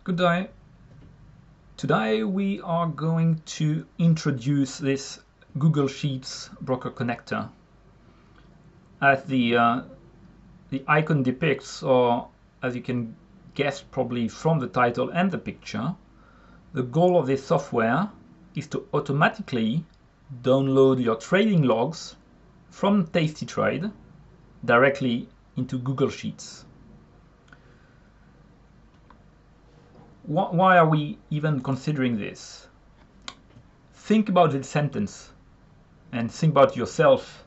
Good day. Today we are going to introduce this Google Sheets broker connector. As the icon depicts, or as you can guess probably from the title and the picture, the goal of this software is to automatically download your trading logs from Tastytrade directly into Google Sheets. Why are we even considering this? Think about this sentence and think about yourself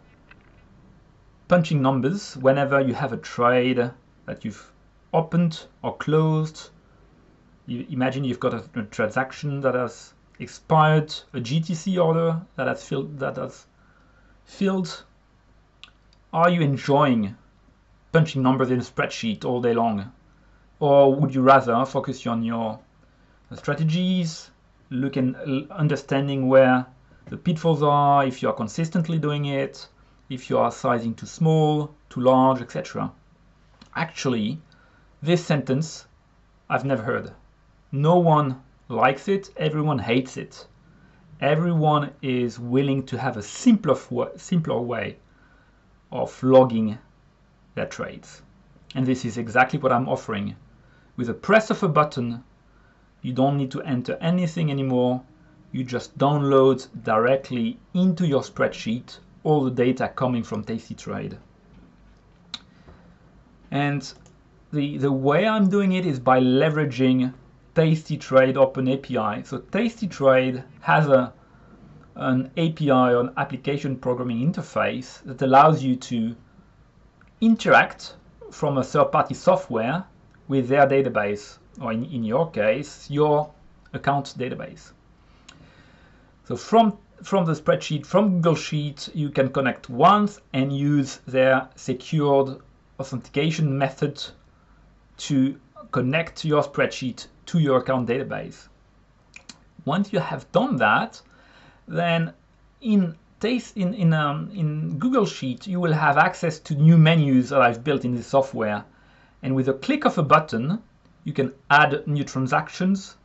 punching numbers whenever you have a trade that you've opened or closed. You imagine you've got a transaction that has expired, a GTC order that has filled. Are you enjoying punching numbers in a spreadsheet all day long? Or would you rather focus on your strategies, look and understanding where the pitfalls are, if you are consistently doing it, if you are sizing too small, too large, etc. Actually, this sentence I've never heard. No one likes it, everyone hates it. Everyone is willing to have a simpler way of logging their trades. And this is exactly what I'm offering. With a press of a button, you don't need to enter anything anymore. You just download directly into your spreadsheet all the data coming from Tastytrade. And the way I'm doing it is by leveraging Tastytrade Open API. So Tastytrade has an API or an application programming interface that allows you to interact from a third-party software with their database, or in your case, your account database. So from the spreadsheet, from Google Sheets, you can connect once and use their secured authentication method to connect your spreadsheet to your account database. Once you have done that, then in Google Sheets, you will have access to new menus that I've built in the software. And with a click of a button, you can add new transactions,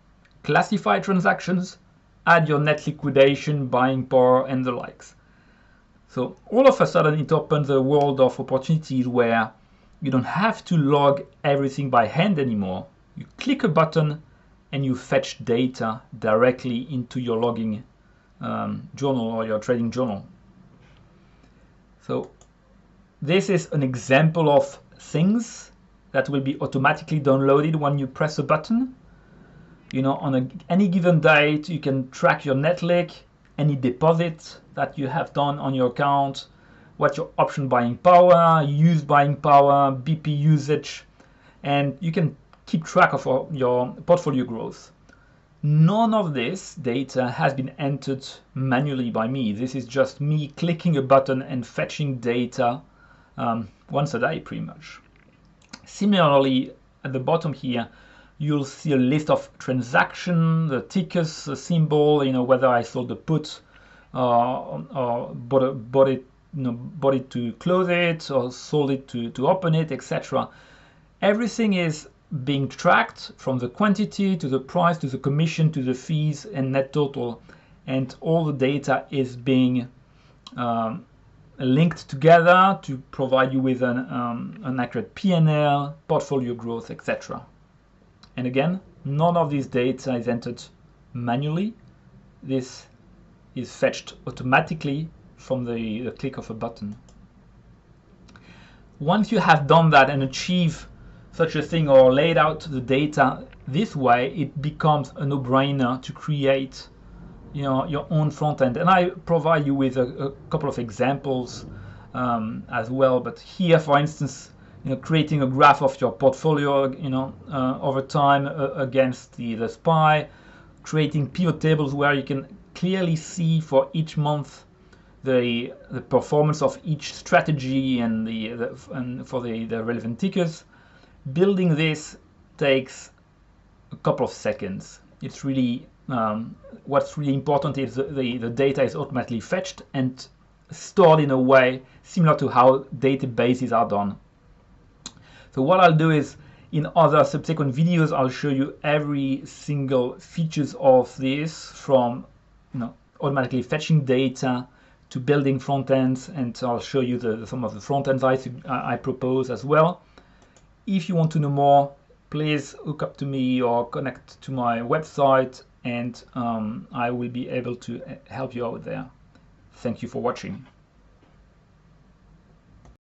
classify transactions, add your net liquidation, buying power, and the likes. So all of a sudden, it opens a world of opportunities where you don't have to log everything by hand anymore. You click a button and you fetch data directly into your logging journal or your trading journal. So this is an example of things that will be automatically downloaded when you press a button. You know, on any given date, you can track your net lick, any deposit that you have done on your account, what your option buying power, used buying power, BP usage, and you can keep track of your portfolio growth. None of this data has been entered manually by me. This is just me clicking a button and fetching data once a day, pretty much. Similarly, at the bottom here, you'll see a list of transactions, the tickers, the symbol, you know, whether I sold the put or bought it to close it or sold it to open it, etc. Everything is being tracked from the quantity to the price to the commission to the fees and net total, and all the data is being linked together to provide you with an accurate P&L, portfolio growth, etc. And again, none of this data is entered manually. This is fetched automatically from the click of a button. Once you have done that and achieve such a thing or laid out the data this way, it becomes a no-brainer to create your own front end. And I provide you with a couple of examples as well. But here, for instance, creating a graph of your portfolio, over time against the SPY, creating pivot tables where you can clearly see for each month the performance of each strategy and for the relevant tickers. Building this takes a couple of seconds. It's really what's really important is the data is automatically fetched and stored in a way similar to how databases are done. So what I'll do is In other subsequent videos, I'll show you every single features of this, from automatically fetching data to building front ends, and I'll show you some of the front ends I propose as well. If you want to know more, please hook up to me or connect to my website, and I will be able to help you out there. Thank you for watching.